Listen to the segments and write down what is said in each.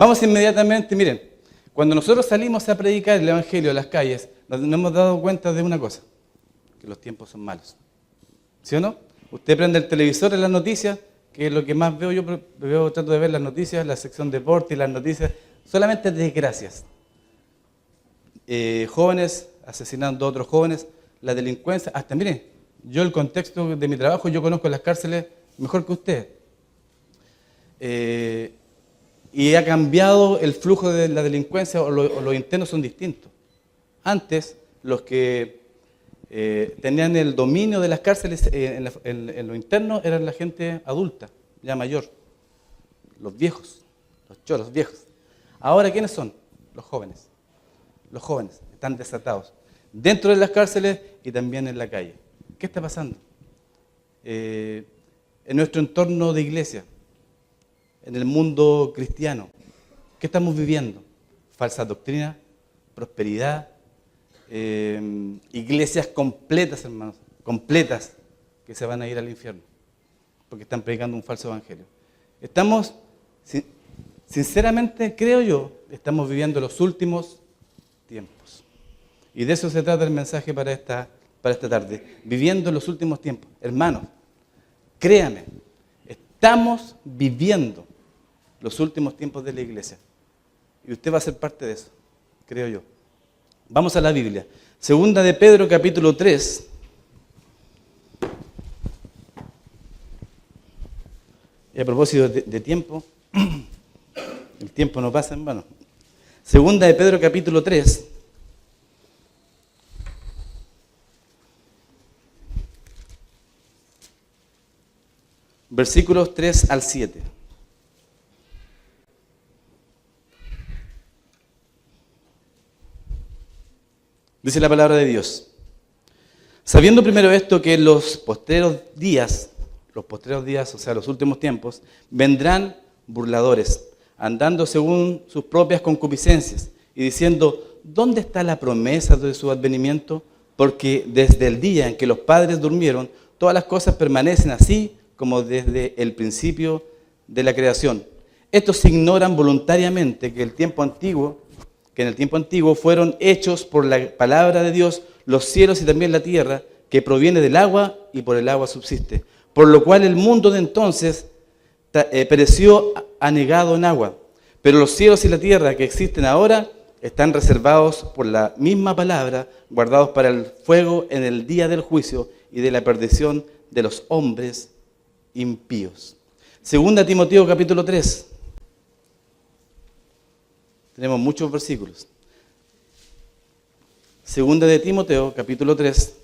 Vamos inmediatamente, miren, cuando nosotros salimos a predicar el Evangelio a las calles, nos hemos dado cuenta de una cosa, que los tiempos son malos. ¿Sí o no? Usted prende el televisor en las noticias, que es lo que más veo, trato de ver las noticias, la sección deporte y las noticias, solamente desgracias. Jóvenes asesinando a otros jóvenes, la delincuencia, hasta miren, yo el contexto de mi trabajo, yo conozco las cárceles mejor que usted. Y ha cambiado el flujo de la delincuencia o los internos son distintos. Antes, los que tenían el dominio de las cárceles en lo interno eran la gente adulta, ya mayor, los viejos, los choros viejos. Ahora, ¿quiénes son? Los jóvenes. Los jóvenes están desatados dentro de las cárceles y también en la calle. ¿Qué está pasando? En nuestro entorno de iglesia, en el mundo cristiano, ¿qué estamos viviendo? Falsa doctrina, prosperidad, iglesias completas, hermanos, completas, que se van a ir al infierno, porque están predicando un falso evangelio. Estamos, sinceramente, creo yo, estamos viviendo los últimos tiempos. Y de eso se trata el mensaje para esta tarde. Viviendo los últimos tiempos. Hermanos, créanme, estamos viviendo los últimos tiempos de la iglesia. Y usted va a ser parte de eso, creo yo. Vamos a la Biblia. Segunda de Pedro, capítulo 3. Y a propósito de tiempo, el tiempo no pasa en vano. Segunda de Pedro, capítulo 3. Versículos 3 al 7. Dice la palabra de Dios. Sabiendo primero esto, que en los postreros días, o sea, los últimos tiempos, vendrán burladores, andando según sus propias concupiscencias, y diciendo, ¿dónde está la promesa de su advenimiento? Porque desde el día en que los padres durmieron, todas las cosas permanecen así como desde el principio de la creación. Estos ignoran voluntariamente que en el tiempo antiguo fueron hechos por la palabra de Dios los cielos y también la tierra, que proviene del agua y por el agua subsiste. Por lo cual el mundo de entonces pereció anegado en agua. Pero los cielos y la tierra que existen ahora están reservados por la misma palabra, guardados para el fuego en el día del juicio y de la perdición de los hombres impíos. Segunda Timoteo capítulo 3. Tenemos muchos versículos. Segunda de Timoteo capítulo 3.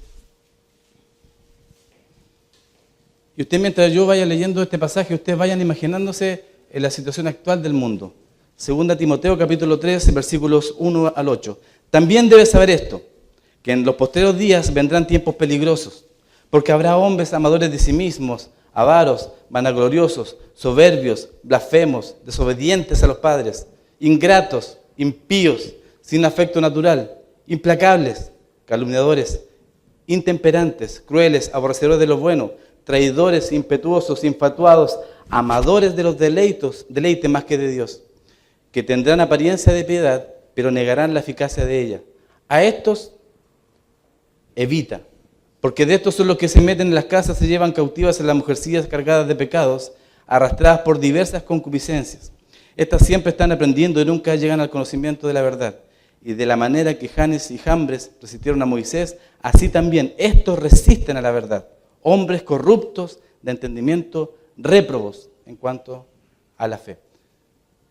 Y usted, mientras yo vaya leyendo este pasaje, ustedes vayan imaginándose en la situación actual del mundo. Segunda Timoteo capítulo 3, versículos 1 al 8. También debes saber esto, que en los postreros días vendrán tiempos peligrosos, porque habrá hombres amadores de sí mismos, avaros, vanagloriosos, soberbios, blasfemos, desobedientes a los padres, ingratos, impíos, sin afecto natural, implacables, calumniadores, intemperantes, crueles, aborrecedores de lo bueno, traidores, impetuosos, infatuados, amadores de los deleites más que de Dios, que tendrán apariencia de piedad, pero negarán la eficacia de ella. A estos evita, porque de estos son los que se meten en las casas, se llevan cautivas a las mujercillas cargadas de pecados, arrastradas por diversas concupiscencias. Estas siempre están aprendiendo y nunca llegan al conocimiento de la verdad. Y de la manera que Janes y Jambres resistieron a Moisés, así también estos resisten a la verdad. Hombres corruptos de entendimiento, réprobos en cuanto a la fe.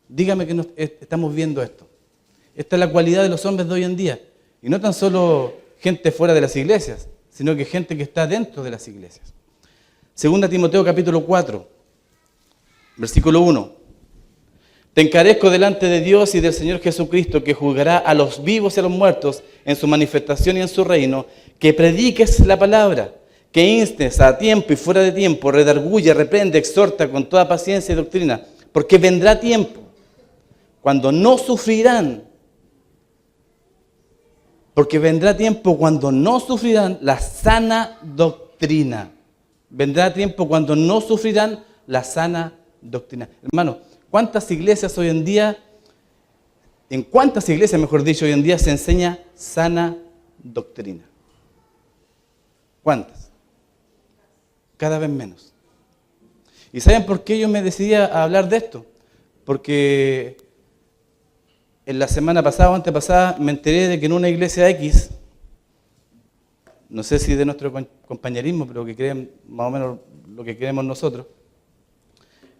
Dígame que estamos viendo esto. Esta es la cualidad de los hombres de hoy en día. Y no tan solo gente fuera de las iglesias, sino que gente que está dentro de las iglesias. Segunda Timoteo capítulo 4, versículo 1. Te encarezco delante de Dios y del Señor Jesucristo, que juzgará a los vivos y a los muertos en su manifestación y en su reino, que prediques la palabra, que instes a tiempo y fuera de tiempo, redarguye, reprende, exhorta con toda paciencia y doctrina, porque vendrá tiempo cuando no sufrirán, la sana doctrina. Vendrá tiempo cuando no sufrirán la sana doctrina. Hermano, ¿cuántas iglesias hoy en día ¿En cuántas iglesias, mejor dicho, hoy en día se enseña sana doctrina? ¿Cuántas? Cada vez menos. ¿Y saben por qué yo me decidí a hablar de esto? Porque en la semana pasada o antepasada me enteré de que en una iglesia X, no sé si de nuestro compañerismo, pero que creen más o menos lo que creemos nosotros,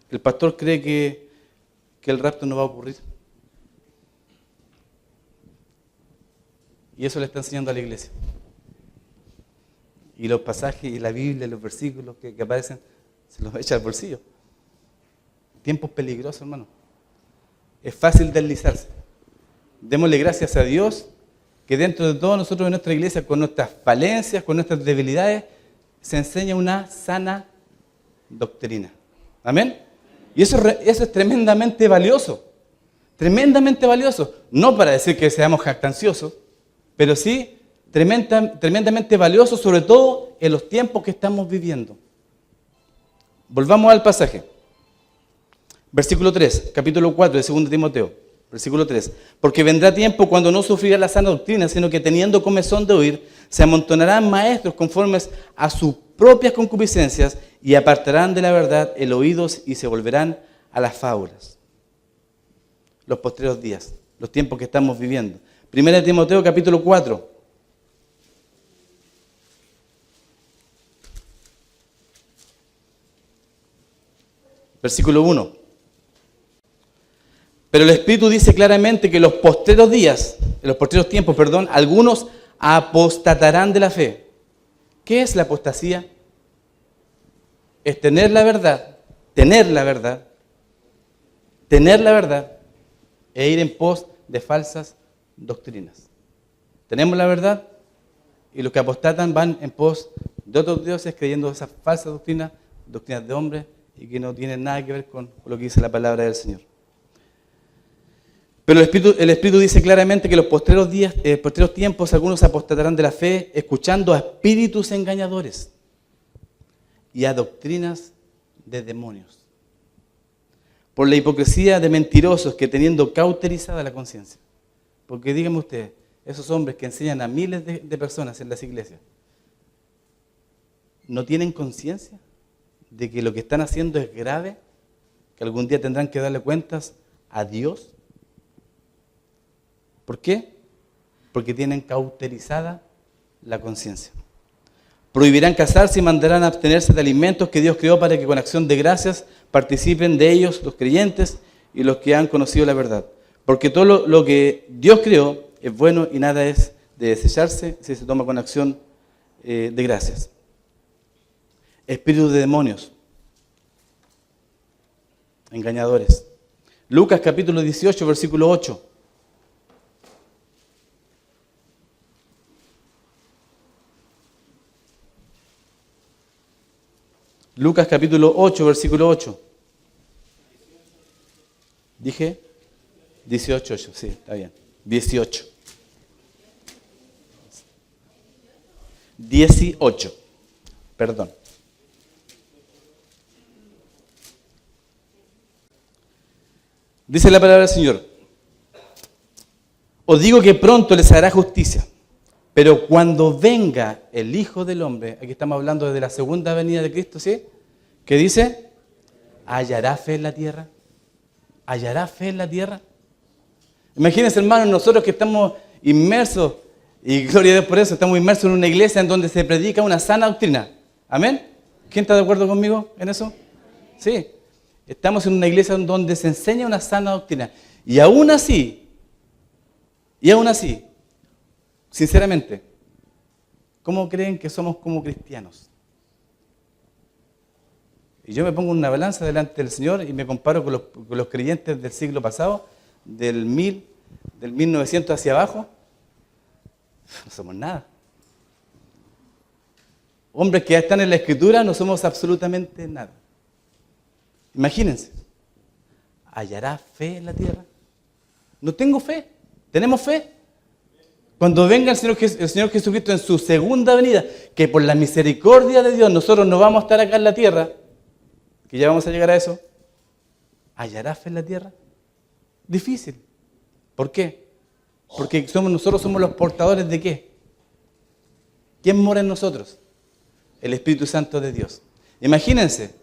el pastor cree que el rapto no va a ocurrir. Y eso le está enseñando a la iglesia. Y los pasajes y la Biblia, los versículos que aparecen, se los echa al bolsillo. Tiempos peligrosos, hermano. Es fácil deslizarse. Démosle gracias a Dios que dentro de todos nosotros en nuestra iglesia, con nuestras falencias, con nuestras debilidades, se enseña una sana doctrina. ¿Amén? Y eso es tremendamente valioso. Tremendamente valioso. No para decir que seamos jactanciosos, pero sí tremendamente valioso, sobre todo en los tiempos que estamos viviendo. Volvamos al pasaje. Versículo 3, capítulo 4 de 2 Timoteo. Versículo 3. Porque vendrá tiempo cuando no sufrirá la sana doctrina, sino que teniendo comezón de oír, se amontonarán maestros conformes a sus propias concupiscencias y apartarán de la verdad el oído y se volverán a las fábulas. Los postreros días, los tiempos que estamos viviendo. 1 Timoteo capítulo 4. Versículo 1. Pero el Espíritu dice claramente que en los postreros tiempos, algunos apostatarán de la fe. ¿Qué es la apostasía? Es tener la verdad e ir en pos de falsas doctrinas. Tenemos la verdad y los que apostatan van en pos de otros dioses creyendo esas falsas doctrinas de hombres y que no tienen nada que ver con lo que dice la palabra del Señor. Pero el Espíritu dice claramente que en los postreros tiempos algunos apostatarán de la fe escuchando a espíritus engañadores y a doctrinas de demonios, por la hipocresía de mentirosos que teniendo cauterizada la conciencia. Porque díganme ustedes, esos hombres que enseñan a miles de personas en las iglesias, ¿no tienen conciencia de que lo que están haciendo es grave? ¿Que algún día tendrán que darle cuentas a Dios? ¿Por qué? Porque tienen cauterizada la conciencia. Prohibirán casarse y mandarán a abstenerse de alimentos que Dios creó para que con acción de gracias participen de ellos los creyentes y los que han conocido la verdad. Porque todo lo que Dios creó es bueno y nada es de desecharse si se toma con acción de gracias. Espíritus de demonios, engañadores. Lucas capítulo 18, versículo 8. Lucas capítulo 8, versículo 8. ¿Dije? 18, sí, está bien. 18. 18, perdón. Dice la palabra del Señor: os digo que pronto les hará justicia, pero cuando venga el Hijo del Hombre, aquí estamos hablando de la segunda venida de Cristo, ¿sí? ¿Qué dice? ¿Hallará fe en la tierra? ¿Hallará fe en la tierra? Imagínense, hermanos, nosotros que estamos inmersos, y gloria a Dios por eso, estamos inmersos en una iglesia en donde se predica una sana doctrina. ¿Amén? ¿Quién está de acuerdo conmigo en eso? Sí. Estamos en una iglesia en donde se enseña una sana doctrina. Y aún así, sinceramente, ¿cómo creen que somos como cristianos? Y yo me pongo una balanza delante del Señor y me comparo con los creyentes del siglo pasado, del 1900 hacia abajo. No somos nada. Hombres que ya están en la Escritura, no somos absolutamente nada. Imagínense, ¿hallará fe en la tierra? No tengo fe. ¿Tenemos fe? Cuando venga el Señor Jesucristo en su segunda venida, que por la misericordia de Dios nosotros no vamos a estar acá en la tierra, que ya vamos a llegar a eso, ¿hallará fe en la tierra? Difícil. ¿Por qué? Porque nosotros somos los portadores ¿de qué? ¿Quién mora en nosotros? El Espíritu Santo de Dios. Imagínense,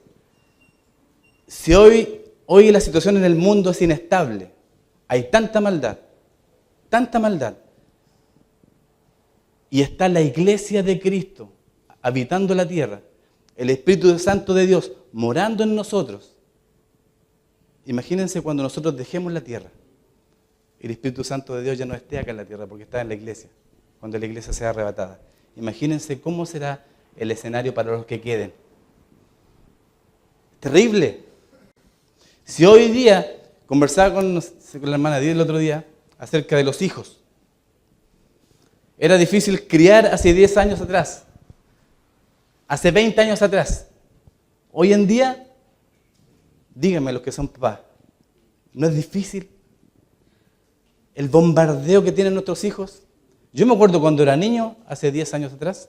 si hoy la situación en el mundo es inestable, hay tanta maldad, y está la iglesia de Cristo habitando la tierra, el Espíritu Santo de Dios morando en nosotros. Imagínense cuando nosotros dejemos la tierra, el Espíritu Santo de Dios ya no esté acá en la tierra porque está en la iglesia, cuando la iglesia sea arrebatada. Imagínense cómo será el escenario para los que queden. Terrible. Si hoy día, conversaba con la hermana Díaz el otro día acerca de los hijos. Era difícil criar hace 10 años atrás, hace 20 años atrás. Hoy en día, díganme los que son papás, ¿no es difícil el bombardeo que tienen nuestros hijos? Yo me acuerdo cuando era niño, hace 10 años atrás.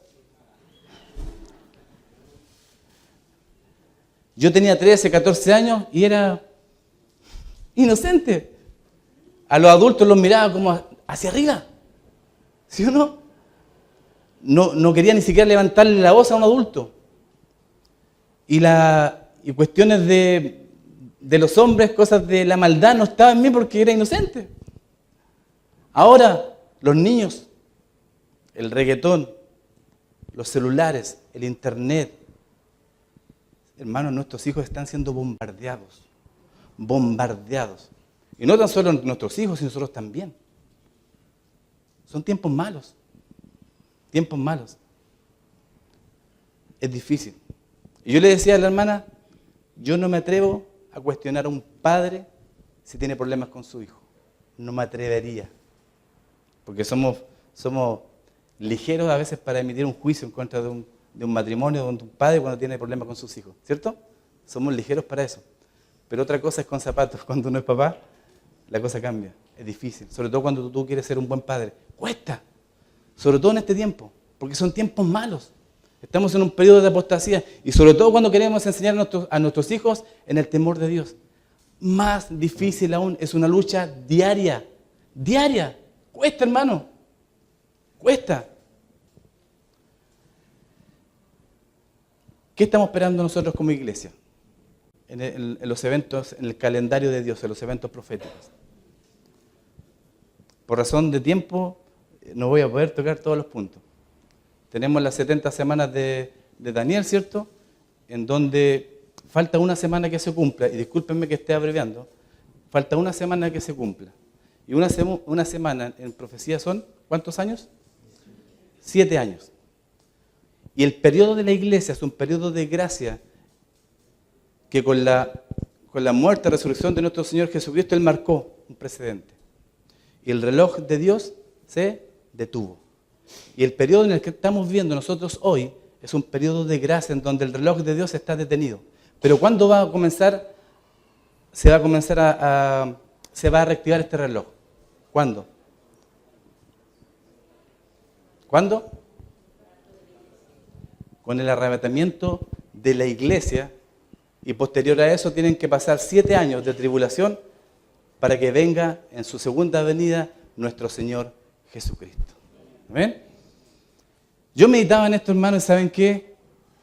Yo tenía 13, 14 años y era inocente. A los adultos los miraba como hacia arriba. ¿Sí o no? No quería ni siquiera levantarle la voz a un adulto. Y cuestiones de los hombres, cosas de la maldad, no estaban en mí porque era inocente. Ahora, los niños, el reggaetón, los celulares, el internet. Hermanos, nuestros hijos están siendo bombardeados. Y no tan solo nuestros hijos, sino nosotros también. Son tiempos malos. Es difícil. Y yo le decía a la hermana, yo no me atrevo a cuestionar a un padre si tiene problemas con su hijo. No me atrevería. Porque somos ligeros a veces para emitir un juicio en contra de un matrimonio, de un padre cuando tiene problemas con sus hijos. ¿Cierto? Somos ligeros para eso. Pero otra cosa es con zapatos. Cuando uno es papá, la cosa cambia. Es difícil. Sobre todo cuando tú quieres ser un buen padre. Cuesta. Sobre todo en este tiempo. Porque son tiempos malos. Estamos en un periodo de apostasía. Y sobre todo cuando queremos enseñar a nuestros hijos en el temor de Dios. Más difícil aún. Es una lucha diaria. Cuesta, hermano. Cuesta. ¿Qué estamos esperando nosotros como iglesia? En los eventos, en el calendario de Dios, en los eventos proféticos. Por razón de tiempo, no voy a poder tocar todos los puntos. Tenemos las 70 semanas de Daniel, ¿cierto? En donde falta una semana que se cumpla, y discúlpenme que esté abreviando, falta una semana que se cumpla. Y una semana en profecía son, ¿cuántos años? 7 años. Y el periodo de la iglesia es un periodo de gracia que con la muerte y resurrección de nuestro Señor Jesucristo, Él marcó un precedente. Y el reloj de Dios se detuvo. Y el periodo en el que estamos viendo nosotros hoy es un periodo de gracia en donde el reloj de Dios está detenido. Pero ¿cuándo va a comenzar? Se va a reactivar este reloj. ¿Cuándo? ¿Cuándo? Con el arrebatamiento de la iglesia, y posterior a eso tienen que pasar 7 años de tribulación para que venga en su segunda venida nuestro Señor Jesucristo. ¿Amén? Yo meditaba en esto, hermanos, ¿saben qué?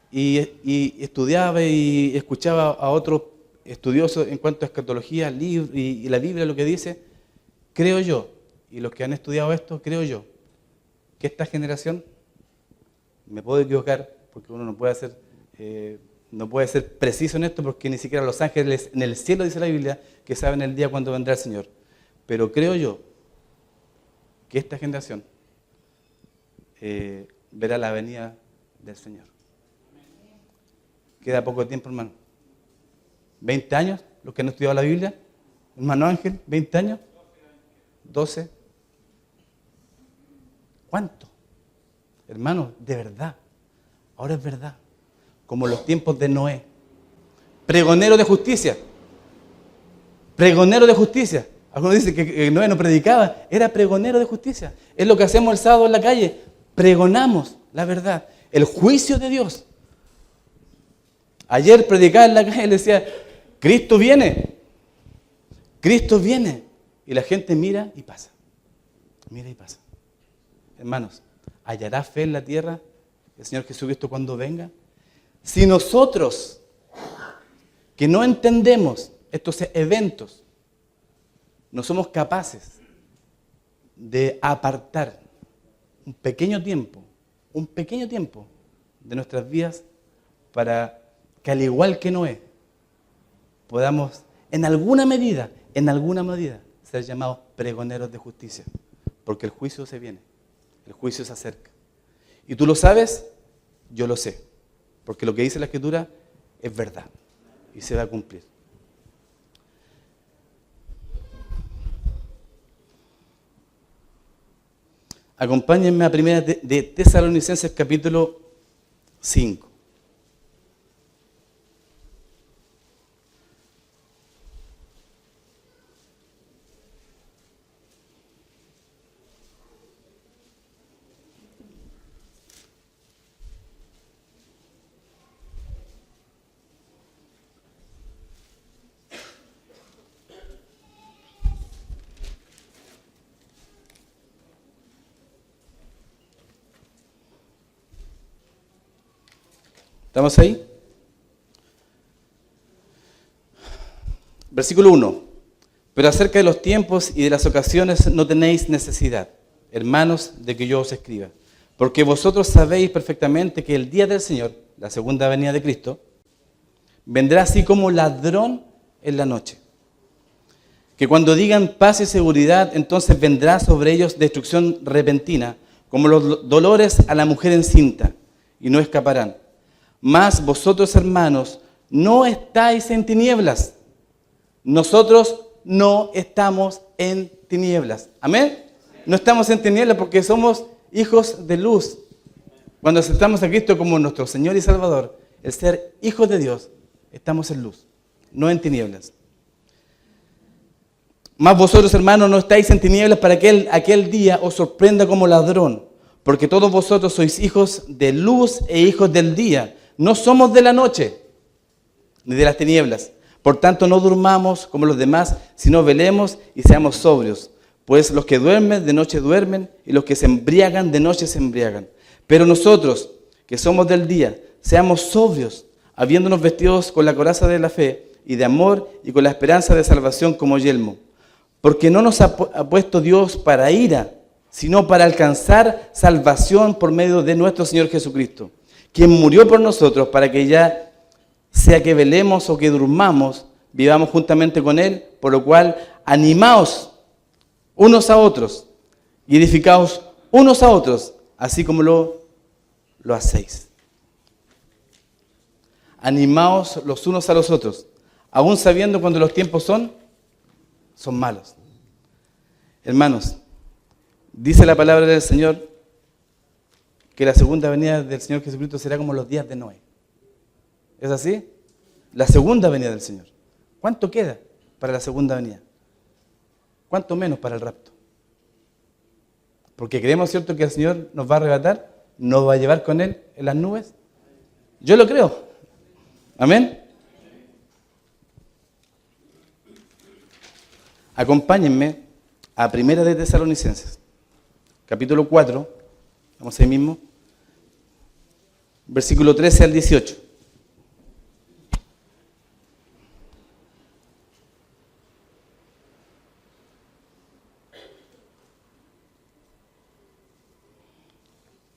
Y estudiaba y escuchaba a otros estudiosos en cuanto a escatología y la Biblia lo que dice. Creo yo, y los que han estudiado esto, creo yo, que esta generación, me puedo equivocar, porque uno no puede ser preciso en esto, porque ni siquiera los ángeles en el cielo, dice la Biblia, que saben el día cuando vendrá el Señor. Pero creo yo que esta generación verá la venida del Señor. Queda poco tiempo, hermano. 20 años, los que han estudiado la Biblia. Hermano Ángel, 20 años. 12. ¿Cuánto? Hermano, de verdad. Ahora es verdad. Como los tiempos de Noé. Pregonero de justicia. Pregonero de justicia. Algunos dicen que Noé no predicaba. Era pregonero de justicia. Es lo que hacemos el sábado en la calle. Pregonamos la verdad. El juicio de Dios. Ayer predicaba en la calle y le decía, Cristo viene. Cristo viene. Y la gente mira y pasa. Mira y pasa. Hermanos, ¿hallará fe en la tierra el Señor Jesucristo cuando venga? Si nosotros, que no entendemos estos eventos, no somos capaces de apartar un pequeño tiempo de nuestras vidas para que, al igual que Noé, podamos en alguna medida, ser llamados pregoneros de justicia. Porque el juicio se viene, el juicio se acerca. Y tú lo sabes, yo lo sé. Porque lo que dice la Escritura es verdad y se va a cumplir. Acompáñenme a primera de Tesalonicenses capítulo 5. ¿Estamos ahí? Versículo 1. Pero acerca de los tiempos y de las ocasiones no tenéis necesidad, hermanos, de que yo os escriba. Porque vosotros sabéis perfectamente que el día del Señor, la segunda venida de Cristo, vendrá así como ladrón en la noche. Que cuando digan paz y seguridad, entonces vendrá sobre ellos destrucción repentina, como los dolores a la mujer encinta, y no escaparán. Mas vosotros, hermanos, no estáis en tinieblas. Nosotros no estamos en tinieblas. ¿Amén? No estamos en tinieblas porque somos hijos de luz. Cuando aceptamos a Cristo como nuestro Señor y Salvador, el ser hijos de Dios, estamos en luz, no en tinieblas. Mas vosotros, hermanos, no estáis en tinieblas para que aquel día os sorprenda como ladrón, porque todos vosotros sois hijos de luz e hijos del día. No somos de la noche, ni de las tinieblas. Por tanto, no durmamos como los demás, sino velemos y seamos sobrios. Pues los que duermen, de noche duermen, y los que se embriagan, de noche se embriagan. Pero nosotros, que somos del día, seamos sobrios, habiéndonos vestidos con la coraza de la fe y de amor y con la esperanza de salvación como yelmo. Porque no nos ha puesto Dios para ira, sino para alcanzar salvación por medio de nuestro Señor Jesucristo, quien murió por nosotros para que ya sea que velemos o que durmamos, vivamos juntamente con Él, por lo cual animaos unos a otros y edificaos unos a otros, así como lo hacéis. Animaos los unos a los otros, aún sabiendo cuando los tiempos son malos. Hermanos, dice la palabra del Señor que la segunda venida del Señor Jesucristo será como los días de Noé. ¿Es así? La segunda venida del Señor. ¿Cuánto queda para la segunda venida? ¿Cuánto menos para el rapto? Porque creemos, ¿cierto?, que el Señor nos va a arrebatar, nos va a llevar con Él en las nubes. Yo lo creo. Amén. Acompáñenme a Primera de Tesalonicenses, capítulo 4, vamos ahí mismo, versículo 13 al 18.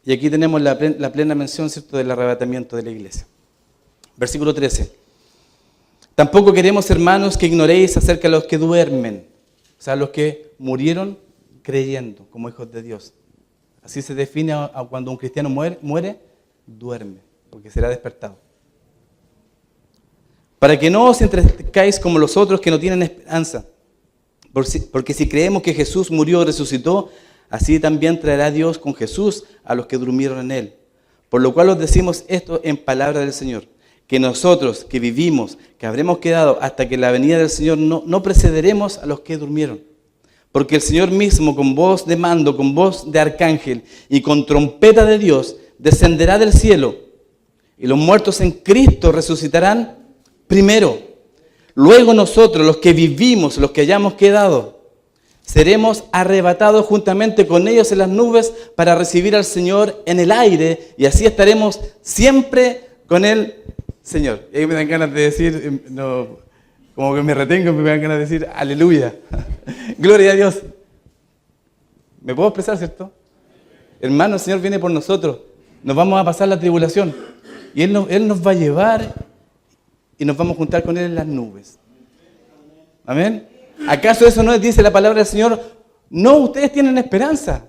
Y aquí tenemos la plena mención, ¿cierto?, del arrebatamiento de la iglesia. Versículo 13. Tampoco queremos, hermanos, que ignoréis acerca de los que duermen, o sea, los que murieron creyendo como hijos de Dios. Así se define a cuando un cristiano muere, duerme, porque será despertado. Para que no os entristezcáis como los otros que no tienen esperanza. Porque si creemos que Jesús murió y resucitó, así también traerá Dios con Jesús a los que durmieron en Él. Por lo cual os decimos esto en palabra del Señor, que nosotros que vivimos, que habremos quedado hasta que la venida del Señor, no precederemos a los que durmieron. Porque el Señor mismo, con voz de mando, con voz de arcángel y con trompeta de Dios, descenderá del cielo, y los muertos en Cristo resucitarán primero. Luego nosotros, los que vivimos, los que hayamos quedado, seremos arrebatados juntamente con ellos en las nubes para recibir al Señor en el aire y así estaremos siempre con el Señor. Y ahí me dan ganas de decir, no, como que me retengo, me dan ganas de decir aleluya. Gloria a Dios. ¿Me puedo expresar, cierto? Hermano, el Señor viene por nosotros. Nos vamos a pasar la tribulación. Y Él nos va a llevar y nos vamos a juntar con Él en las nubes. Amén. ¿Acaso eso no dice la palabra del Señor? No, ustedes tienen esperanza.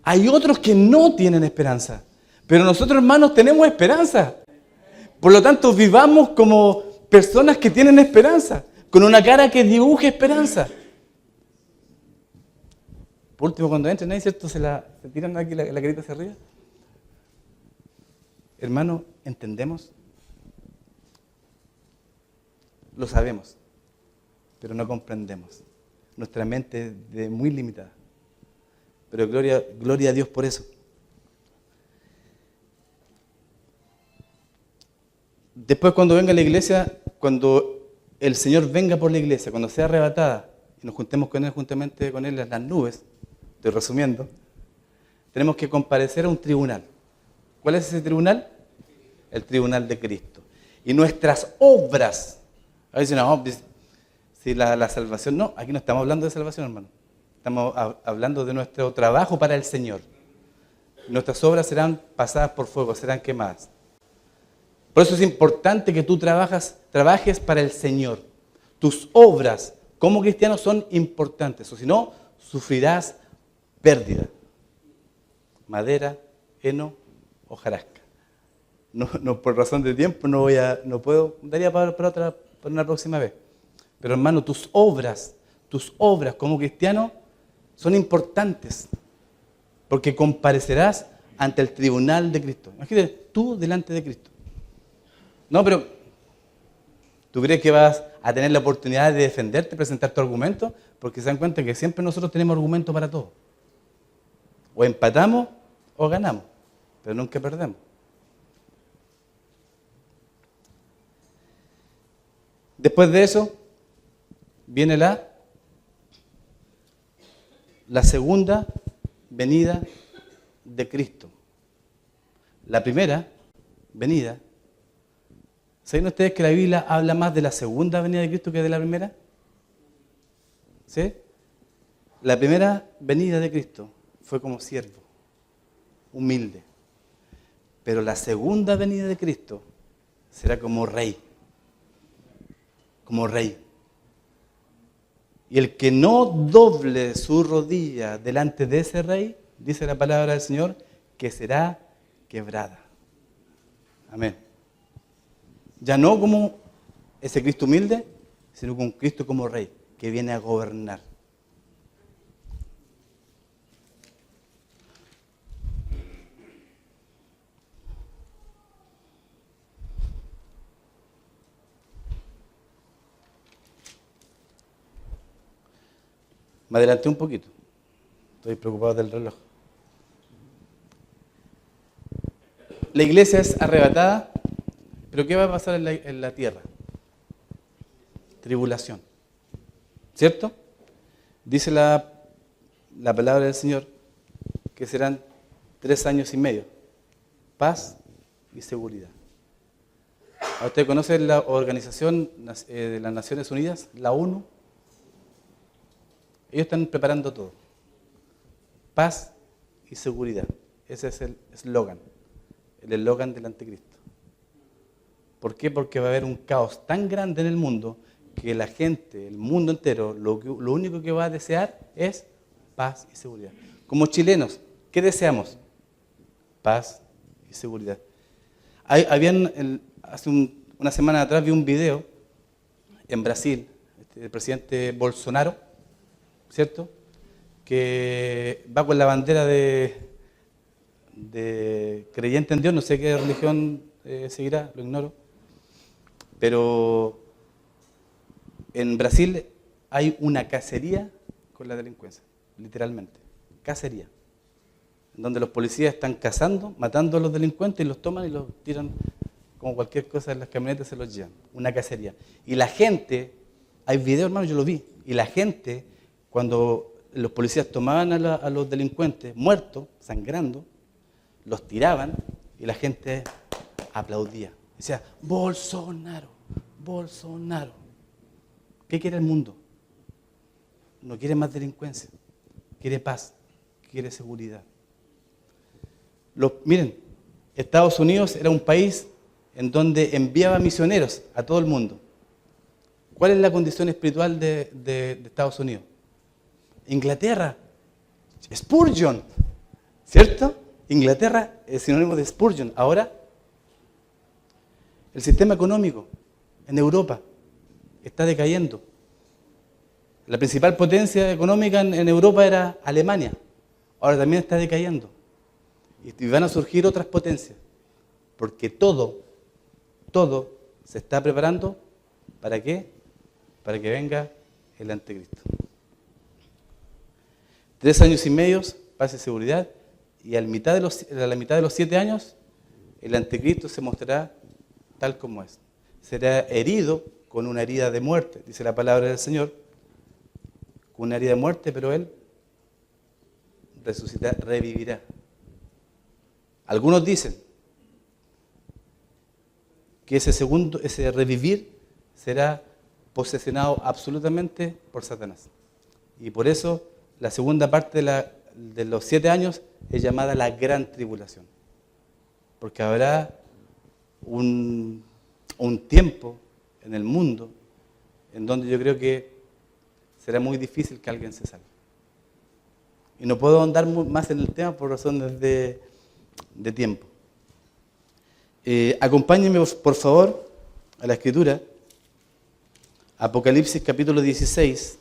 Hay otros que no tienen esperanza. Pero nosotros, hermanos, tenemos esperanza. Por lo tanto, vivamos como personas que tienen esperanza. Con una cara que dibuje esperanza. Por último, cuando entren ahí, ¿cierto? Se tiran aquí la carita hacia arriba. Hermano, ¿entendemos? Lo sabemos, pero no comprendemos. Nuestra mente es muy limitada. Pero gloria a Dios por eso. Después cuando venga la iglesia, cuando el Señor venga por la iglesia, cuando sea arrebatada y nos juntemos con Él juntamente con Él en las nubes, estoy resumiendo, tenemos que comparecer a un tribunal. ¿Cuál es ese tribunal? El tribunal de Cristo. Y nuestras obras, a veces no, si la salvación, no, aquí no estamos hablando de salvación, hermano. Estamos hablando de nuestro trabajo para el Señor. Nuestras obras serán pasadas por fuego, serán quemadas. Por eso es importante que tú trabajes para el Señor. Tus obras como cristiano son importantes, o si no, sufrirás pérdida. Madera, heno, hojarasca. No, por razón de tiempo no puedo, daría para una próxima vez. Pero hermano, tus obras como cristiano son importantes, porque comparecerás ante el tribunal de Cristo. Imagínate, tú delante de Cristo. No, pero ¿tú crees que vas a tener la oportunidad de defenderte, presentar tu argumento? Porque se dan cuenta que siempre nosotros tenemos argumento para todo. O empatamos o ganamos, pero nunca perdemos. Después de eso, viene la segunda venida de Cristo. La primera venida. ¿Saben ustedes que la Biblia habla más de la segunda venida de Cristo que de la primera? ¿Sí? La primera venida de Cristo fue como siervo, humilde. Pero la segunda venida de Cristo será como rey. Como rey. Y el que no doble su rodilla delante de ese rey, dice la palabra del Señor, que será quebrada. Amén. Ya no como ese Cristo humilde, sino con Cristo como rey, que viene a gobernar. Me adelanté un poquito. Estoy preocupado del reloj. La iglesia es arrebatada, pero ¿qué va a pasar en la tierra? Tribulación. ¿Cierto? Dice la palabra del Señor que serán 3 años y medio. Paz y seguridad. ¿Usted conoce la Organización de las Naciones Unidas, la ONU? Ellos están preparando todo. Paz y seguridad. Ese es el eslogan del anticristo. ¿Por qué? Porque va a haber un caos tan grande en el mundo que la gente, el mundo entero, lo único que va a desear es paz y seguridad. Como chilenos, ¿qué deseamos? Paz y seguridad. Hace una semana atrás vi un video en Brasil, el presidente Bolsonaro, ¿cierto? Que va con la bandera de creyente en Dios, no sé qué religión seguirá, lo ignoro. Pero en Brasil hay una cacería con la delincuencia, literalmente, cacería, donde los policías están cazando, matando a los delincuentes y los toman y los tiran como cualquier cosa en las camionetas, se los llevan, una cacería. Y la gente, hay videos, hermano, yo lo vi, y la gente cuando los policías tomaban a los delincuentes muertos, sangrando, los tiraban y la gente aplaudía. Decía, Bolsonaro, Bolsonaro. ¿Qué quiere el mundo? No quiere más delincuencia, quiere paz, quiere seguridad. Miren, Estados Unidos era un país en donde enviaba misioneros a todo el mundo. ¿Cuál es la condición espiritual de Estados Unidos? Inglaterra, Spurgeon, ¿cierto? Inglaterra es sinónimo de Spurgeon. Ahora, el sistema económico en Europa está decayendo. La principal potencia económica en Europa era Alemania. Ahora también está decayendo. Y van a surgir otras potencias. Porque todo se está preparando. ¿Para qué? Para que venga el anticristo. 3 años y medio, paz y seguridad. Y a la mitad de los 7 años, el anticristo se mostrará tal como es. Será herido con una herida de muerte, dice la palabra del Señor, con una herida de muerte, pero él revivirá. Algunos dicen que ese revivir será posesionado absolutamente por Satanás. Y por eso la segunda parte de los 7 años es llamada la gran tribulación. Porque habrá un tiempo en el mundo en donde yo creo que será muy difícil que alguien se salve. Y no puedo ahondar más en el tema por razones de tiempo. Acompáñenme, por favor, a la Escritura. Apocalipsis capítulo 16.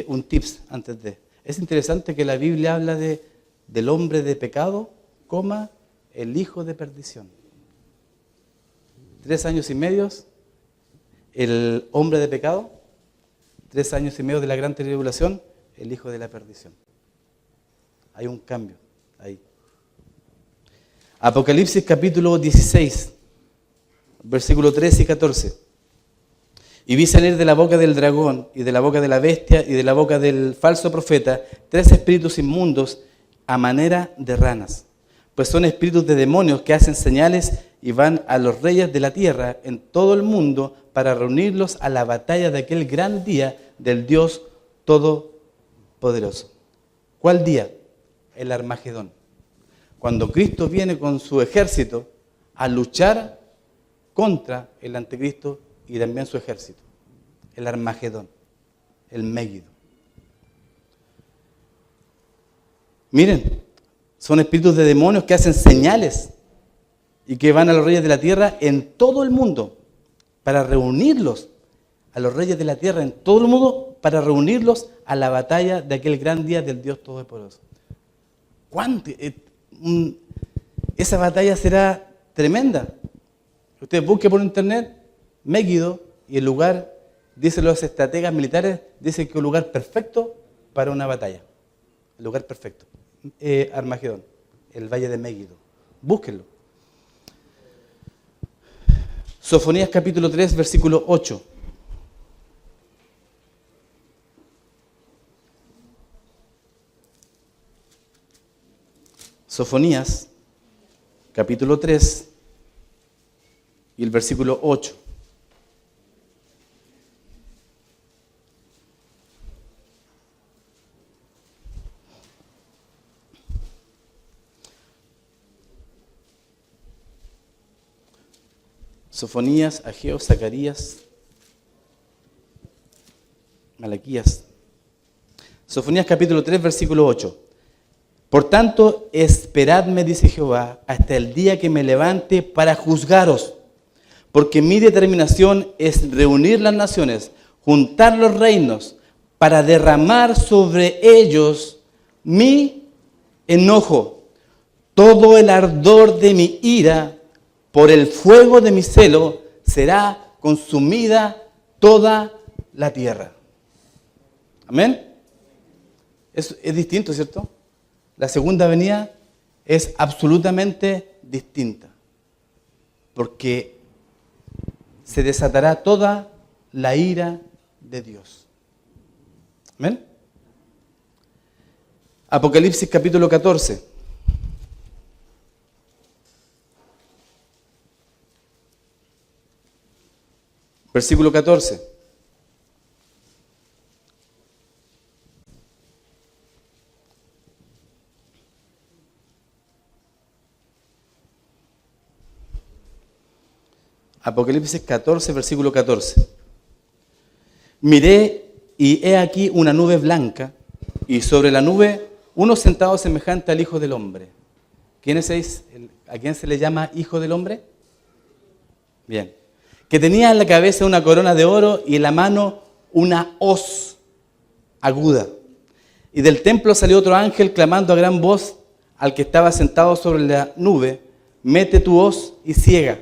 Un tips antes de. Es interesante que la Biblia habla del hombre de pecado, el hijo de perdición. 3 años y medio, el hombre de pecado, 3 años y medio de la gran tribulación, el hijo de la perdición. Hay un cambio ahí. Apocalipsis capítulo 16, versículo 13 y 14. Y vi salir de la boca del dragón, y de la boca de la bestia, y de la boca del falso profeta, 3 espíritus inmundos a manera de ranas. Pues son espíritus de demonios que hacen señales y van a los reyes de la tierra en todo el mundo para reunirlos a la batalla de aquel gran día del Dios Todopoderoso. ¿Cuál día? El Armagedón. Cuando Cristo viene con su ejército a luchar contra el anticristo y también su ejército. El Armagedón, el Megiddo. Miren, son espíritus de demonios que hacen señales y que van a los reyes de la tierra en todo el mundo para reunirlos, a los reyes de la tierra en todo el mundo para reunirlos a la batalla de aquel gran día del Dios Todopoderoso. ¿Cuánto? Esa batalla será tremenda. Usted busque por internet Megiddo y el lugar, dicen los estrategas militares, dicen que es un lugar perfecto para una batalla. El lugar perfecto. Armagedón, el valle de Megiddo. Búsquenlo. Sofonías capítulo 3, versículo 8. Sofonías capítulo 3 y el versículo 8. Sofonías, Ageo, Zacarías, Malaquías. Sofonías capítulo 3, versículo 8. Por tanto, esperadme, dice Jehová, hasta el día que me levante para juzgaros, porque mi determinación es reunir las naciones, juntar los reinos, para derramar sobre ellos mi enojo, todo el ardor de mi ira. Por el fuego de mi celo será consumida toda la tierra. Amén. Es distinto, ¿cierto? La segunda venida es absolutamente distinta, porque se desatará toda la ira de Dios. Amén. Apocalipsis capítulo 14. Versículo 14. Apocalipsis 14, versículo 14. Miré y he aquí una nube blanca y sobre la nube uno sentado semejante al Hijo del Hombre. ¿A quién se le llama Hijo del Hombre? Bien. Que tenía en la cabeza una corona de oro y en la mano una hoz aguda. Y del templo salió otro ángel clamando a gran voz al que estaba sentado sobre la nube: mete tu hoz y ciega,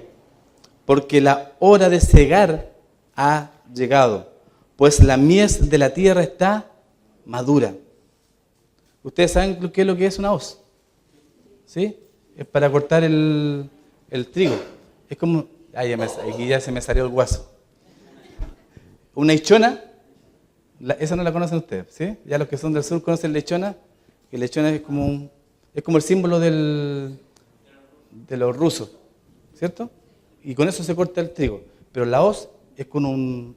porque la hora de cegar ha llegado, pues la mies de la tierra está madura. ¿Ustedes saben qué es lo que es una hoz? ¿Sí? Es para cortar el trigo. Es como... aquí ya se me salió el guaso. Una lechona, esa no la conocen ustedes, ¿sí? Ya los que son del sur conocen lechona, y lechona es como el símbolo de los rusos, ¿cierto? Y con eso se corta el trigo. Pero la hoz es con un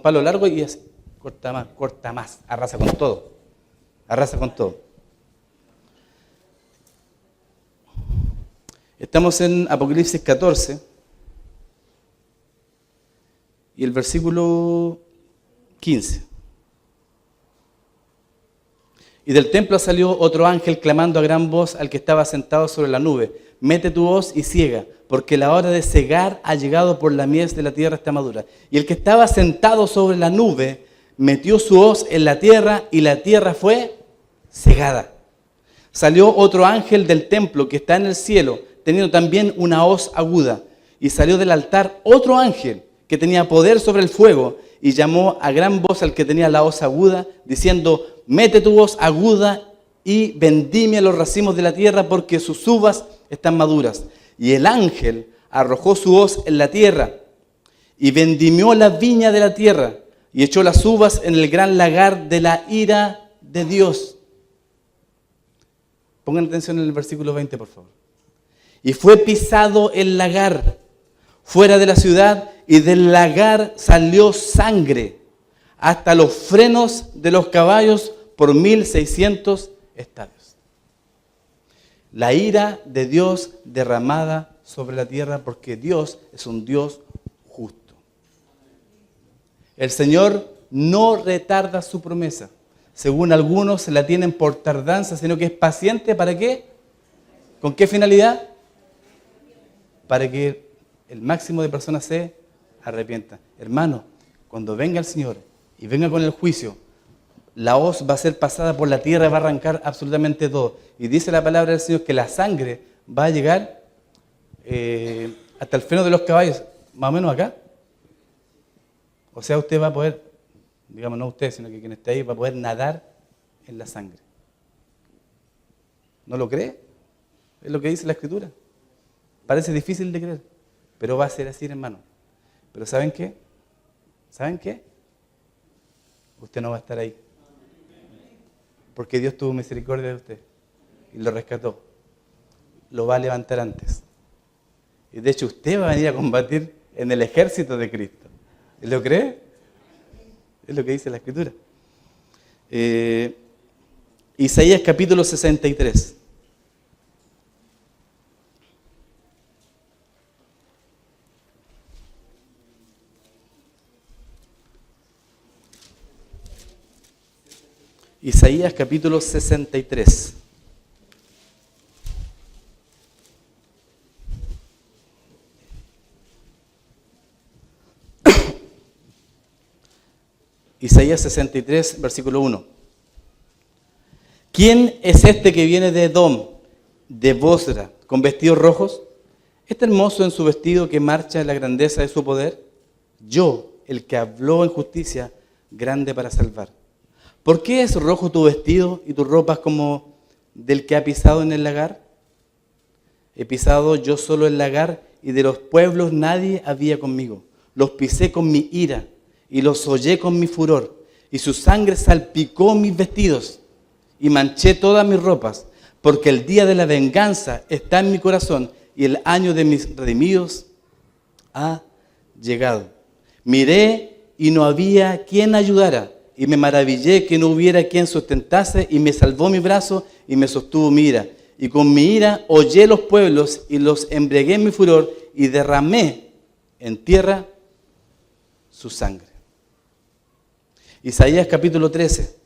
palo largo y así, corta más, arrasa con todo. Arrasa con todo. Estamos en Apocalipsis 14 y el versículo 15. Y del templo salió otro ángel clamando a gran voz al que estaba sentado sobre la nube: mete tu hoz y ciega, porque la hora de cegar ha llegado, por la mies de la tierra está madura. Y el que estaba sentado sobre la nube metió su hoz en la tierra y la tierra fue cegada. Salió otro ángel del templo que está en el cielo, teniendo también una hoz aguda. Y salió del altar otro ángel que tenía poder sobre el fuego y llamó a gran voz al que tenía la hoz aguda, diciendo: mete tu hoz aguda y vendimia los racimos de la tierra, porque sus uvas están maduras. Y el ángel arrojó su hoz en la tierra y vendimió la viña de la tierra y echó las uvas en el gran lagar de la ira de Dios. Pongan atención en el versículo 20, por favor. Y fue pisado el lagar fuera de la ciudad, y del lagar salió sangre hasta los frenos de los caballos por 1600 estadios. La ira de Dios derramada sobre la tierra, porque Dios es un Dios justo. El Señor no retarda su promesa. Según algunos la tienen por tardanza, sino que es paciente. ¿Para qué? ¿Con qué finalidad? Para que el máximo de personas se arrepientan. Hermano, cuando venga el Señor y venga con el juicio, la hoz va a ser pasada por la tierra y va a arrancar absolutamente todo. Y dice la palabra del Señor que la sangre va a llegar hasta el freno de los caballos, más o menos acá. O sea, usted va a poder, digamos, no usted, sino que quien esté ahí va a poder nadar en la sangre. ¿No lo cree? Es lo que dice la Escritura. Parece difícil de creer, pero va a ser así, hermano. Pero ¿saben qué? ¿Saben qué? Usted no va a estar ahí. Porque Dios tuvo misericordia de usted y lo rescató. Lo va a levantar antes. Y de hecho usted va a venir a combatir en el ejército de Cristo. ¿Lo cree? Es lo que dice la Escritura. Isaías capítulo 63. Isaías capítulo 63. Isaías 63, versículo 1. ¿Quién es este que viene de Edom, de Bosra, con vestidos rojos? ¿Este hermoso en su vestido que marcha en la grandeza de su poder? Yo el que habló en justicia, grande para salvar. ¿Por qué es rojo tu vestido y tus ropas como del que ha pisado en el lagar? He pisado yo solo el lagar y de los pueblos nadie había conmigo. Los pisé con mi ira y los hollé con mi furor, y su sangre salpicó mis vestidos y manché todas mis ropas, porque el día de la venganza está en mi corazón y el año de mis redimidos ha llegado. Miré y no había quien ayudara, y me maravillé que no hubiera quien sustentase, y me salvó mi brazo y me sostuvo mi ira. Y con mi ira hollé los pueblos y los embriagué en mi furor y derramé en tierra su sangre. Isaías capítulo 13.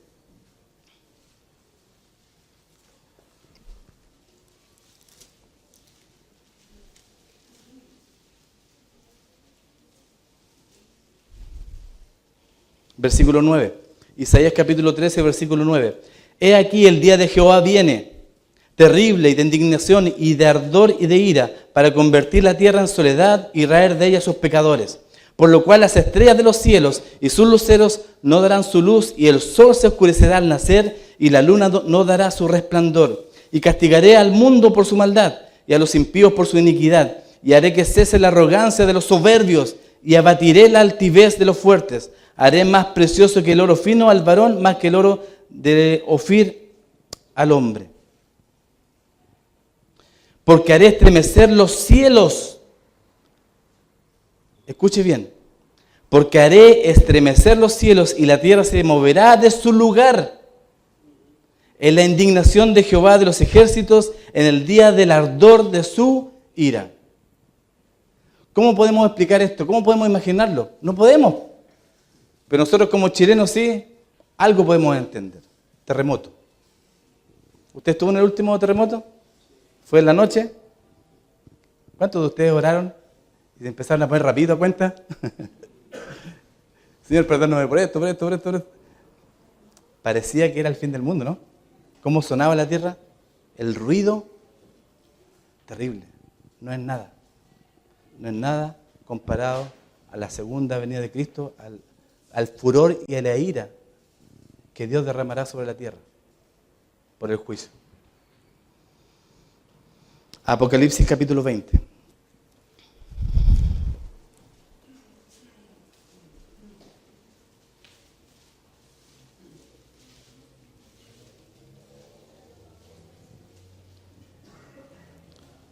Versículo 9. Isaías capítulo 13, versículo 9. He aquí el día de Jehová viene, terrible y de indignación y de ardor y de ira, para convertir la tierra en soledad y raer de ella a sus pecadores. Por lo cual las estrellas de los cielos y sus luceros no darán su luz, y el sol se oscurecerá al nacer, y la luna no dará su resplandor. Y castigaré al mundo por su maldad, y a los impíos por su iniquidad, y haré que cese la arrogancia de los soberbios, y abatiré la altivez de los fuertes. Haré más precioso que el oro fino al varón, más que el oro de Ofir al hombre. Porque haré estremecer los cielos. Escuche bien. Porque haré estremecer los cielos y la tierra se moverá de su lugar en la indignación de Jehová de los ejércitos, en el día del ardor de su ira. ¿Cómo podemos explicar esto? ¿Cómo podemos imaginarlo? No podemos. Pero nosotros como chilenos sí, algo podemos entender. Terremoto. ¿Usted estuvo en el último terremoto? ¿Fue en la noche? ¿Cuántos de ustedes oraron y se empezaron a poner rápido a cuenta? Señor, perdóname por esto. Parecía que era el fin del mundo, ¿no? ¿Cómo sonaba la tierra? El ruido, terrible. No es nada. No es nada comparado a la segunda venida de Cristo, al furor y a la ira que Dios derramará sobre la tierra por el juicio. Apocalipsis capítulo 20.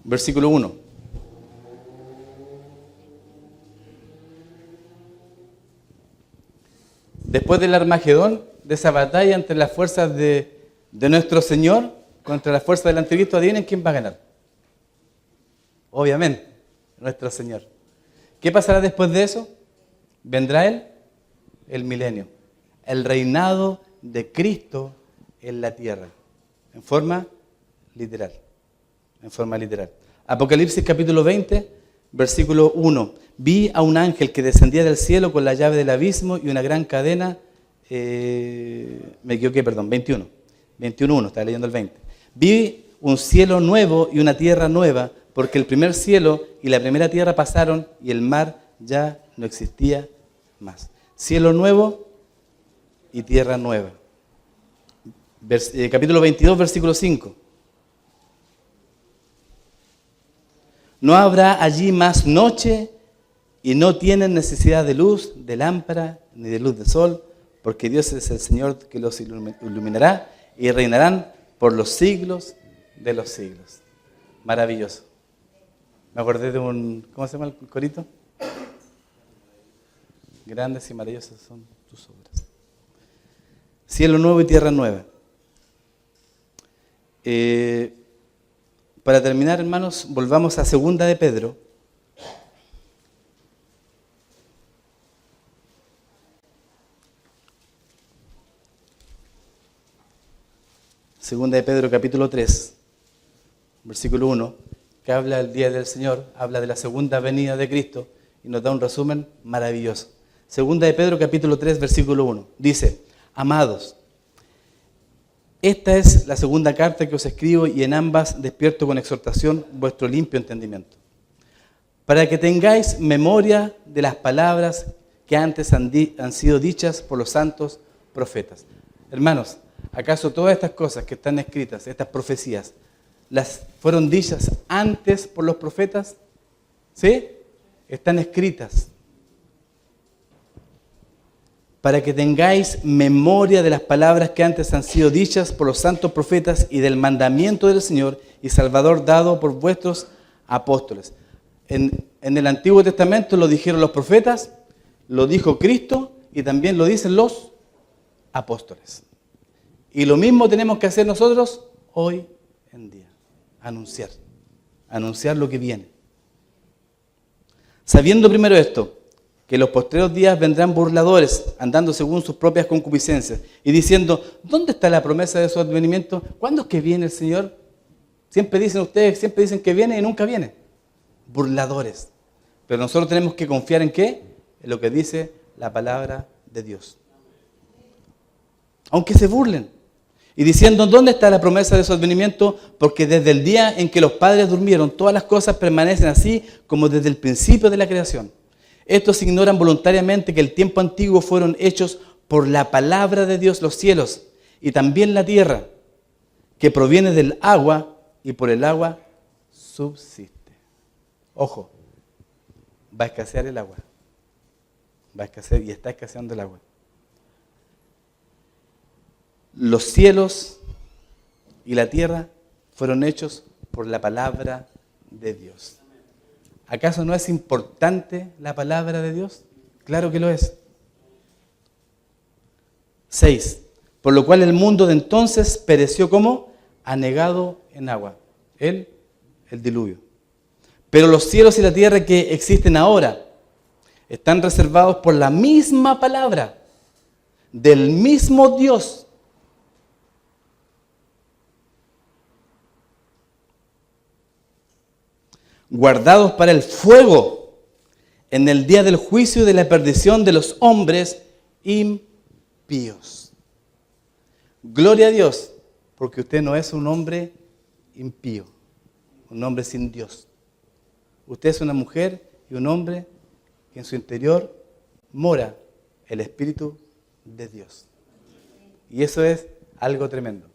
Versículo 1. Después del Armagedón, de esa batalla entre las fuerzas de nuestro Señor contra las fuerzas del anticristo, adivinen quién va a ganar. Obviamente, nuestro Señor. ¿Qué pasará después de eso? Vendrá el milenio, el reinado de Cristo en la tierra, en forma literal. Apocalipsis capítulo 20, versículo 1. Vi a un ángel que descendía del cielo con la llave del abismo y una gran cadena. Me equivoqué, perdón, 21. 21.1, estaba leyendo el 20. Vi un cielo nuevo y una tierra nueva, porque el primer cielo y la primera tierra pasaron y el mar ya no existía más. Cielo nuevo y tierra nueva. Capítulo 22, versículo 5. No habrá allí más noche y no tienen necesidad de luz, de lámpara, ni de luz de sol, porque Dios es el Señor que los iluminará y reinarán por los siglos de los siglos. Maravilloso. Me acordé de ¿cómo se llama el corito? Grandes y maravillosas son tus obras. Cielo nuevo y tierra nueva. Para terminar, hermanos, volvamos a Segunda de Pedro. Segunda de Pedro, capítulo 3, versículo 1, que habla del día del Señor, habla de la segunda venida de Cristo y nos da un resumen maravilloso. Segunda de Pedro, capítulo 3, versículo 1, dice: Amados, esta es la segunda carta que os escribo y en ambas despierto con exhortación vuestro limpio entendimiento, para que tengáis memoria de las palabras que antes han sido dichas por los santos profetas. Hermanos, ¿acaso todas estas cosas que están escritas, estas profecías, las fueron dichas antes por los profetas? ¿Sí? Están escritas para que tengáis memoria de las palabras que antes han sido dichas por los santos profetas y del mandamiento del Señor y Salvador dado por vuestros apóstoles. En el Antiguo Testamento lo dijeron los profetas, lo dijo Cristo y también lo dicen los apóstoles. Y lo mismo tenemos que hacer nosotros hoy en día. Anunciar lo que viene. Sabiendo primero esto, que en los postreros días vendrán burladores, andando según sus propias concupiscencias, y diciendo, ¿dónde está la promesa de su advenimiento? ¿Cuándo es que viene el Señor? Siempre dicen que viene y nunca viene. Burladores. Pero nosotros tenemos que confiar ¿en qué? En lo que dice la palabra de Dios. Aunque se burlen. Y diciendo, ¿dónde está la promesa de su advenimiento? Porque desde el día en que los padres durmieron, todas las cosas permanecen así como desde el principio de la creación. Estos ignoran voluntariamente que el tiempo antiguo fueron hechos por la palabra de Dios los cielos y también la tierra, que proviene del agua y por el agua subsiste. Ojo, va a escasear el agua. Va a escasear y está escaseando el agua. Los cielos y la tierra fueron hechos por la palabra de Dios. ¿Acaso no es importante la palabra de Dios? Claro que lo es. 6. Por lo cual el mundo de entonces pereció como anegado en agua. El diluvio. Pero los cielos y la tierra que existen ahora están reservados por la misma palabra del mismo Dios. Guardados para el fuego en el día del juicio y de la perdición de los hombres impíos. Gloria a Dios, porque usted no es un hombre impío, un hombre sin Dios. Usted es una mujer y un hombre que en su interior mora el Espíritu de Dios. Y eso es algo tremendo.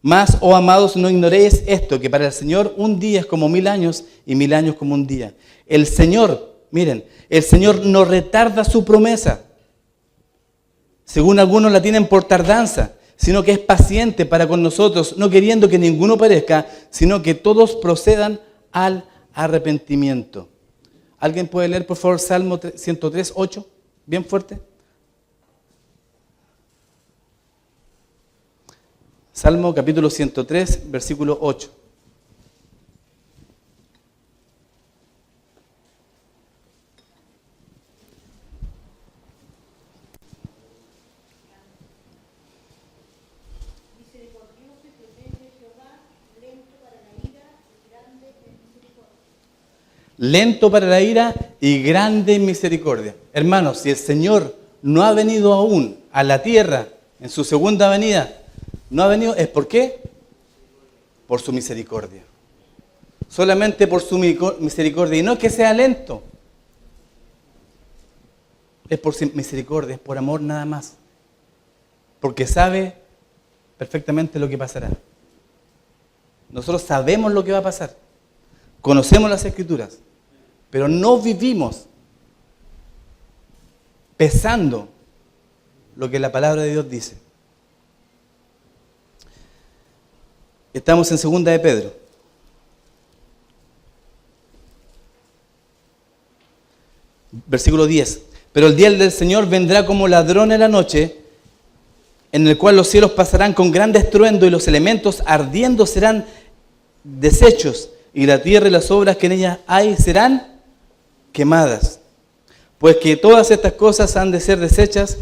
Mas, oh amados, no ignoréis esto, que para el Señor un día es como 1000 años y 1000 años como un día. El Señor, miren, el Señor no retarda su promesa, según algunos la tienen por tardanza, sino que es paciente para con nosotros, no queriendo que ninguno perezca, sino que todos procedan al arrepentimiento. ¿Alguien puede leer, por favor, Salmo 103, 8? Bien fuerte. Salmo capítulo 103, versículo 8. Misericordioso y clemente Jehová, lento para la ira y grande en misericordia. Lento para la ira y grande en misericordia. Hermanos, si el Señor no ha venido aún a la tierra en su segunda venida, no ha venido, ¿es por qué? Por su misericordia. Solamente por su misericordia. Y no es que sea lento. Es por misericordia, es por amor nada más. Porque sabe perfectamente lo que pasará. Nosotros sabemos lo que va a pasar. Conocemos las Escrituras. Pero no vivimos pesando lo que la palabra de Dios dice. Estamos en 2 de Pedro. Versículo 10. Pero el día del Señor vendrá como ladrón en la noche, en el cual los cielos pasarán con gran estruendo y los elementos ardiendo serán deshechos, y la tierra y las obras que en ella hay serán quemadas. Pues que todas estas cosas han de ser deshechas,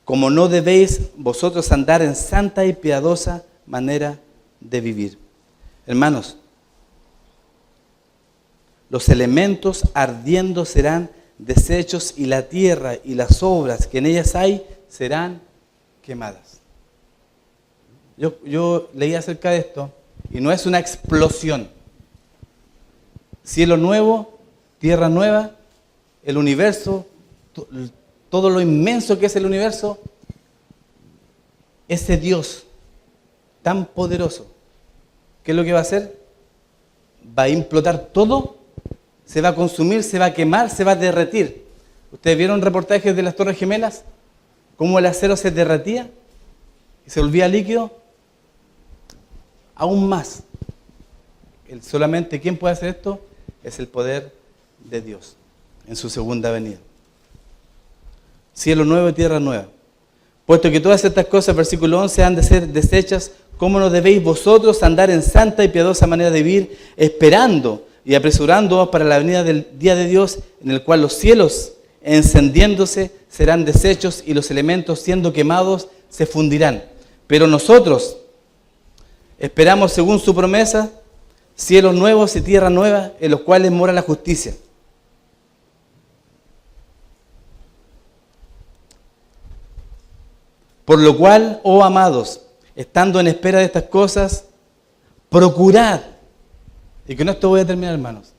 como no debéis vosotros andar en santa y piadosa manera de vivir. Hermanos, los elementos ardiendo serán deshechos y la tierra y las obras que en ellas hay serán quemadas. Yo leí acerca de esto y no es una explosión. Cielo nuevo, tierra nueva, el universo, todo lo inmenso que es el universo, ese Dios tan poderoso, ¿qué es lo que va a hacer? Va a implotar todo, se va a consumir, se va a quemar, se va a derretir. ¿Ustedes vieron reportajes de las Torres Gemelas? ¿Cómo el acero se derretía y se volvía líquido? Aún más. Solamente ¿quién puede hacer esto? Es el poder de Dios en su segunda venida. Cielo nuevo y tierra nueva. Puesto que todas estas cosas, versículo 11, han de ser deshechas, ¿cómo no debéis vosotros andar en santa y piadosa manera de vivir, esperando y apresurándoos para la venida del día de Dios, en el cual los cielos, encendiéndose, serán deshechos y los elementos, siendo quemados, se fundirán? Pero nosotros esperamos, según su promesa, cielos nuevos y tierra nueva, en los cuales mora la justicia. Por lo cual, oh amados, estando en espera de estas cosas, procurad. Y con esto voy a terminar, hermanos.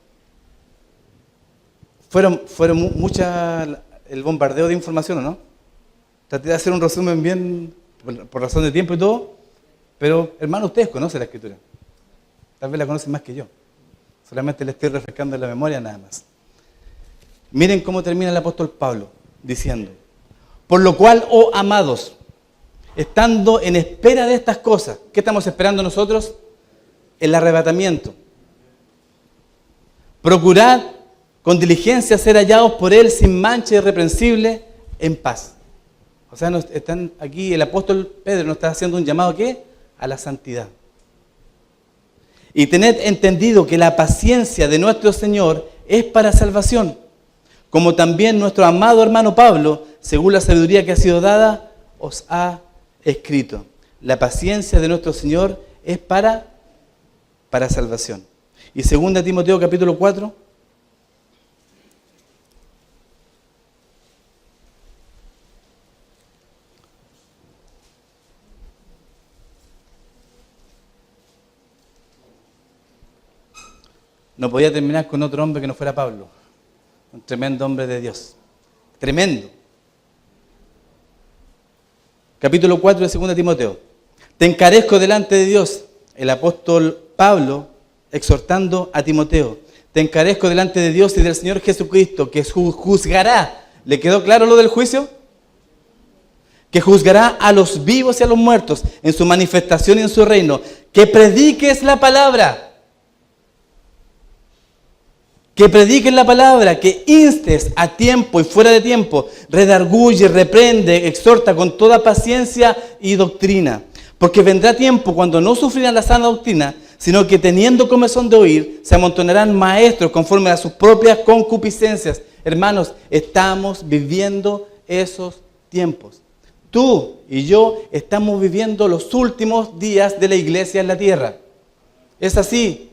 Fueron mucha el bombardeo de información, ¿o no? Traté de hacer un resumen bien, por razón de tiempo y todo, pero, hermanos, ustedes conocen la Escritura. Tal vez la conocen más que yo. Solamente les estoy refrescando en la memoria nada más. Miren cómo termina el apóstol Pablo, diciendo: por lo cual, oh amados, estando en espera de estas cosas. ¿Qué estamos esperando nosotros? El arrebatamiento. Procurad con diligencia ser hallados por Él sin mancha, irreprensible, en paz. O sea, están aquí el apóstol Pedro nos está haciendo un llamado ¿a qué? A la santidad. Y tened entendido que la paciencia de nuestro Señor es para salvación, como también nuestro amado hermano Pablo, según la sabiduría que ha sido dada, os ha escrito. La paciencia de nuestro Señor es para salvación. Y 2 Timoteo capítulo 4. No podía terminar con otro hombre que no fuera Pablo. Un tremendo hombre de Dios. Tremendo. Capítulo 4 de 2 Timoteo. Te encarezco delante de Dios, el apóstol Pablo exhortando a Timoteo. Te encarezco delante de Dios y del Señor Jesucristo, que juzgará. ¿Le quedó claro lo del juicio? Que juzgará a los vivos y a los muertos en su manifestación y en su reino. Que prediques la palabra. Que prediques la palabra, que instes a tiempo y fuera de tiempo, redarguye, reprende, exhorta con toda paciencia y doctrina. Porque vendrá tiempo cuando no sufrirán la sana doctrina, sino que teniendo comezón de oír, se amontonarán maestros conforme a sus propias concupiscencias. Hermanos, estamos viviendo esos tiempos. Tú y yo estamos viviendo los últimos días de la iglesia en la tierra. Es así.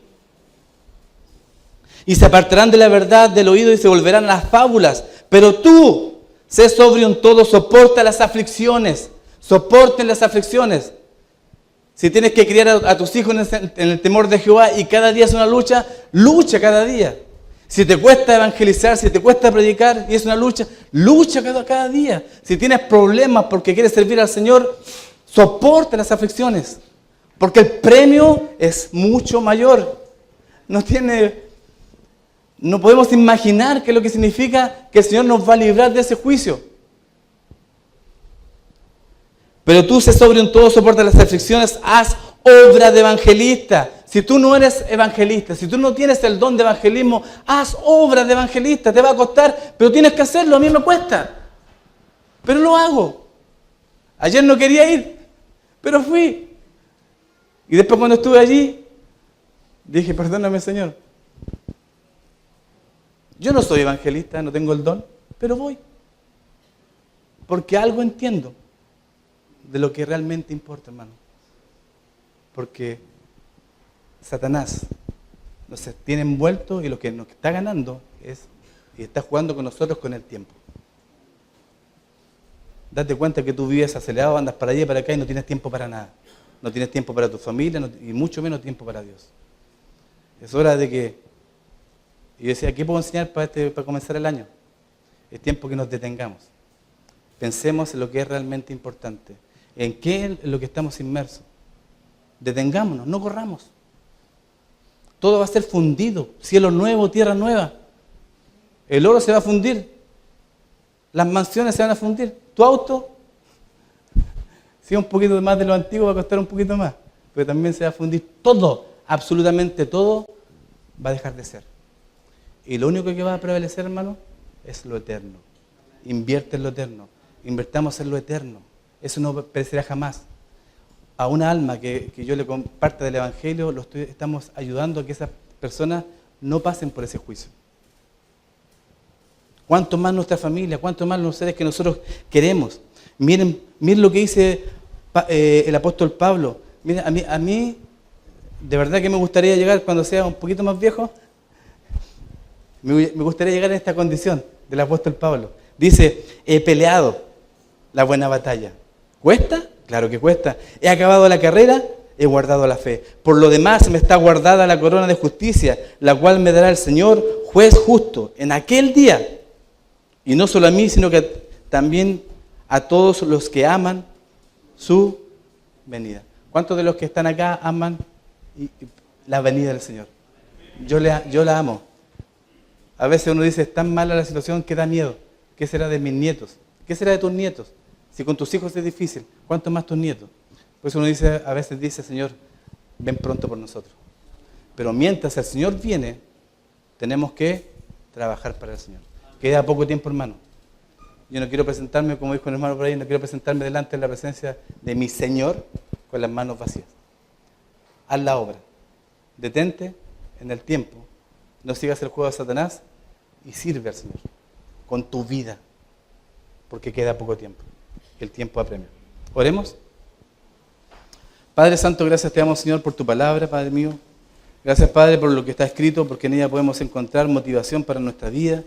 Y se apartarán de la verdad del oído y se volverán a las fábulas. Pero tú, sé sobrio en todo, soporta las aflicciones. Soporten las aflicciones. Si tienes que criar a tus hijos en el temor de Jehová y cada día es una lucha, lucha cada día. Si te cuesta evangelizar, si te cuesta predicar y es una lucha, lucha cada día. Si tienes problemas porque quieres servir al Señor, soporta las aflicciones. Porque el premio es mucho mayor. No podemos imaginar qué es lo que significa que el Señor nos va a librar de ese juicio. Pero tú sé sobrio en todo, soporta las aflicciones, haz obra de evangelista. Si tú no eres evangelista, si tú no tienes el don de evangelismo, haz obra de evangelista. Te va a costar, pero tienes que hacerlo. A mí me cuesta, pero lo hago. Ayer no quería ir, pero fui. Y después cuando estuve allí, dije, perdóname, Señor. Yo no soy evangelista, no tengo el don, pero voy. Porque algo entiendo de lo que realmente importa, hermano. Porque Satanás nos tiene envuelto y lo que nos está ganando es, y está jugando con nosotros con el tiempo. Date cuenta que tú vives acelerado, andas para allá y para acá y no tienes tiempo para nada. No tienes tiempo para tu familia y mucho menos tiempo para Dios. Es hora de que Y yo decía, ¿qué puedo enseñar para comenzar el año? Es tiempo que nos detengamos. Pensemos en lo que es realmente importante. ¿En qué es lo que estamos inmersos? Detengámonos, no corramos. Todo va a ser fundido. Cielo nuevo, tierra nueva. El oro se va a fundir. Las mansiones se van a fundir. Tu auto, si es un poquito más de lo antiguo, va a costar un poquito más. Pero también se va a fundir todo, absolutamente todo, va a dejar de ser. Y lo único que va a prevalecer, hermano, es lo eterno. Invierte en lo eterno. Invertamos en lo eterno. Eso no perecerá jamás. A una alma que yo le comparta del Evangelio, estamos ayudando a que esas personas no pasen por ese juicio. ¿Cuánto más nuestra familia? ¿Cuánto más los seres que nosotros queremos? Miren lo que dice el apóstol Pablo. Miren, a mí, de verdad que me gustaría llegar cuando sea un poquito más viejo, me gustaría llegar a esta condición del apóstol Pablo. Dice, he peleado la buena batalla. ¿Cuesta? Claro que cuesta. He acabado la carrera, he guardado la fe. Por lo demás me está guardada la corona de justicia, la cual me dará el Señor, juez justo, en aquel día. Y no solo a mí, sino que también a todos los que aman su venida. ¿Cuántos de los que están acá aman la venida del Señor? Yo la amo. A veces uno dice, es tan mala la situación que da miedo. ¿Qué será de mis nietos? ¿Qué será de tus nietos? Si con tus hijos es difícil, ¿cuánto más tus nietos? Por eso uno a veces dice, Señor, ven pronto por nosotros. Pero mientras el Señor viene, tenemos que trabajar para el Señor. Queda poco tiempo, hermano. Yo no quiero presentarme, como dijo el hermano por ahí, no quiero presentarme delante de la presencia de mi Señor con las manos vacías. Haz la obra. Detente en el tiempo. No sigas el juego de Satanás y sirve al Señor con tu vida. Porque queda poco tiempo. El tiempo apremia. Oremos. Padre Santo, gracias te damos, Señor, por tu palabra, Padre mío. Gracias, Padre, por lo que está escrito, porque en ella podemos encontrar motivación para nuestra vida.